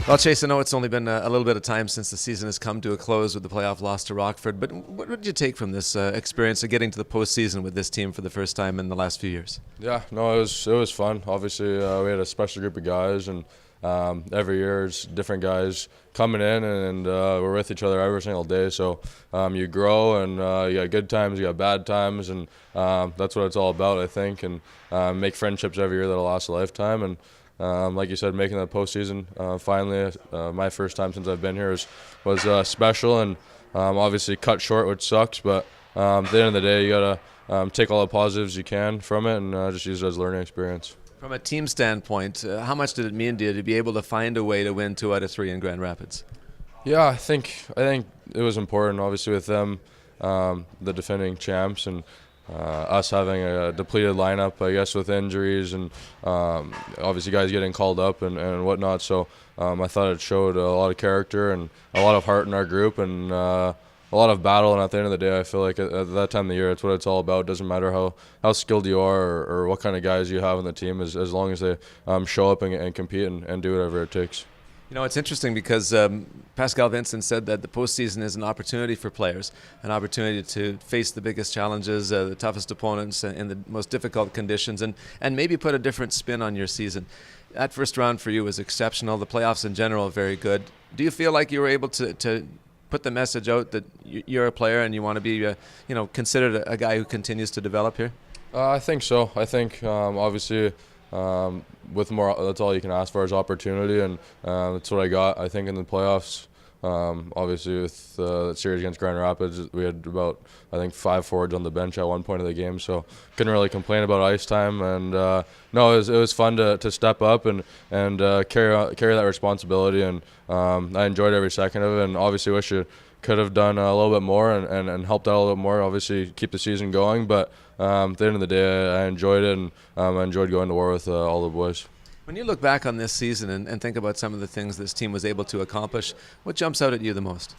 Well, Chase, I know it's only been a little bit of time since the season has come to a close with the playoff loss to Rockford, but what did you take from this experience of getting to the postseason with this team for the first time in the last few years? Yeah, no, it was fun. Obviously, we had a special group of guys, and every year it's different guys coming in, and we're with each other every single day. So you grow, and you got good times, you got bad times, and that's what it's all about, I think. And make friendships every year that'll last a lifetime. And like you said, making the postseason finally, my first time since I've been here was special, and obviously cut short, which sucks. But at the end of the day, you gotta take all the positives you can from it, and just use it as a learning experience. From a team standpoint, how much did it mean to you to be able to find a way to win 2 out of 3 in Grand Rapids? Yeah, I think it was important, obviously, with them, the defending champs, and us having a depleted lineup, I guess, with injuries and obviously guys getting called up and whatnot. So I thought it showed a lot of character and a lot of heart in our group, and a lot of battle. And at the end of the day, I feel like at that time of the year, it's what it's all about. It doesn't matter how skilled you are or what kind of guys you have on the team, as long as they show up and compete and do whatever it takes. You know, it's interesting because Pascal Vincent said that the postseason is an opportunity for players, an opportunity to face the biggest challenges, the toughest opponents in the most difficult conditions, and maybe put a different spin on your season. That first round for you was exceptional. The playoffs in general are very good. Do you feel like you were able to put the message out that you're a player and you want to be, considered a guy who continues to develop here? I think so. I think obviously with more, that's all you can ask for is opportunity, and that's what I got. I think in the playoffs, obviously with the series against Grand Rapids, we had about 5 forwards on the bench at one point of the game, so couldn't really complain about ice time. And no, it was fun to step up and carry that responsibility, and I enjoyed every second of it. And obviously wish you could have done a little bit more and helped out a little bit more, obviously keep the season going. But at the end of the day, I enjoyed it, and I enjoyed going to war with all the boys. When you look back on this season and think about some of the things this team was able to accomplish, what jumps out at you the most?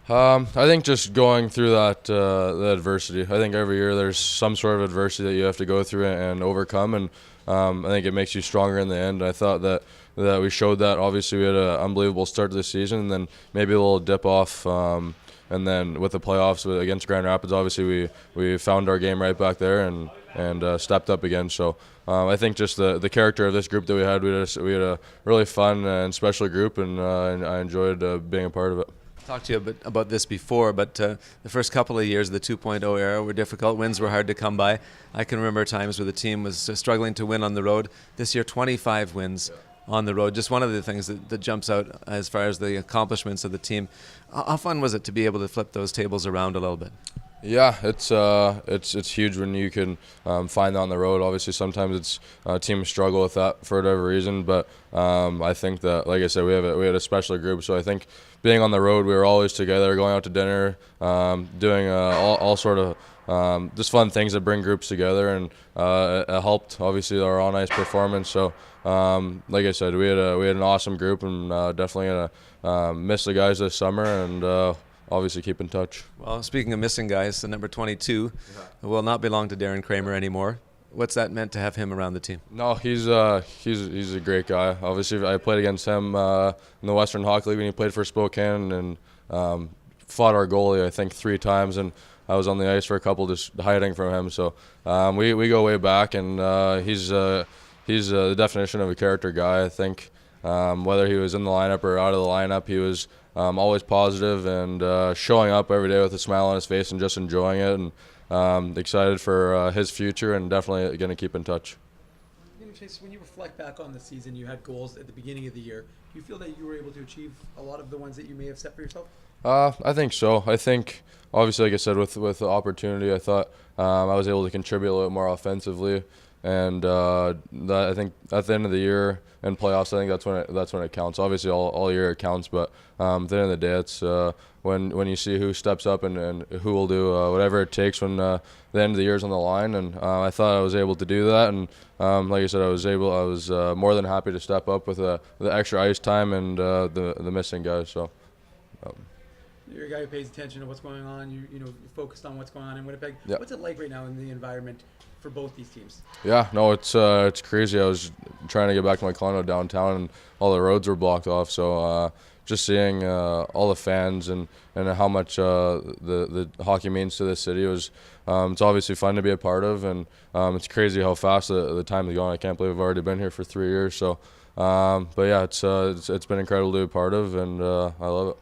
I think just going through the adversity. I think every year there's some sort of adversity that you have to go through and overcome, and I think it makes you stronger in the end. I thought that we showed that. Obviously, we had an unbelievable start to the season, and then maybe a little dip off. And then with the playoffs against Grand Rapids, obviously we found our game right back there and stepped up again. So I think just the character of this group that we had a really fun and special group, and I enjoyed being a part of it. Talked to you a bit about this before, but the first couple of years of the 2.0 era were difficult. Wins were hard to come by. I can remember times where the team was struggling to win on the road. This year, 25 wins on the road. Just one of the things that jumps out as far as the accomplishments of the team. How fun was it to be able to flip those tables around a little bit? Yeah, it's huge when you can find that on the road. Obviously, sometimes teams struggle with that for whatever reason, but I think that, like I said, we had a special group. So I think being on the road, we were always together, going out to dinner, doing all sort of just fun things that bring groups together, and it helped obviously our on ice performance. So like I said, we had an awesome group, and definitely gonna miss the guys this summer, and obviously keep in touch. Well, speaking of missing guys, the number 22 will not belong to Darren Kramer anymore. What's that meant to have him around the team? No, he's a great guy. Obviously, I played against him in the Western Hockey League when he played for Spokane, and fought our goalie I think 3 times, and I was on the ice for a couple just hiding from him. So we go way back, and he's the definition of a character guy. I think whether he was in the lineup or out of the lineup, he was always positive and showing up every day with a smile on his face and just enjoying it, and excited for his future, and definitely going to keep in touch. Chase, when you reflect back on the season, you had goals at the beginning of the year. Do you feel that you were able to achieve a lot of the ones that you may have set for yourself? I think so. I think, obviously, like I said, with the opportunity, I thought I was able to contribute a little bit more offensively. And I think at the end of the year and playoffs, I think that's when it counts. Obviously, all year it counts, but at the end of the day, it's when you see who steps up and who will do whatever it takes when the end of the year is on the line. And I thought I was able to do that. And like I said, I was more than happy to step up with the extra ice time and the missing guys. So. You're a guy who pays attention to what's going on. You're focused on what's going on in Winnipeg. Yep. What's it like right now in the environment for both these teams. Yeah, no, it's crazy. I was trying to get back to my condo downtown, and all the roads were blocked off. So just seeing all the fans and how much the hockey means to this city was it's obviously fun to be a part of, and it's crazy how fast the time is going. I can't believe I've already been here for 3 years. So, but yeah, it's been incredible to be a part of, and I love it.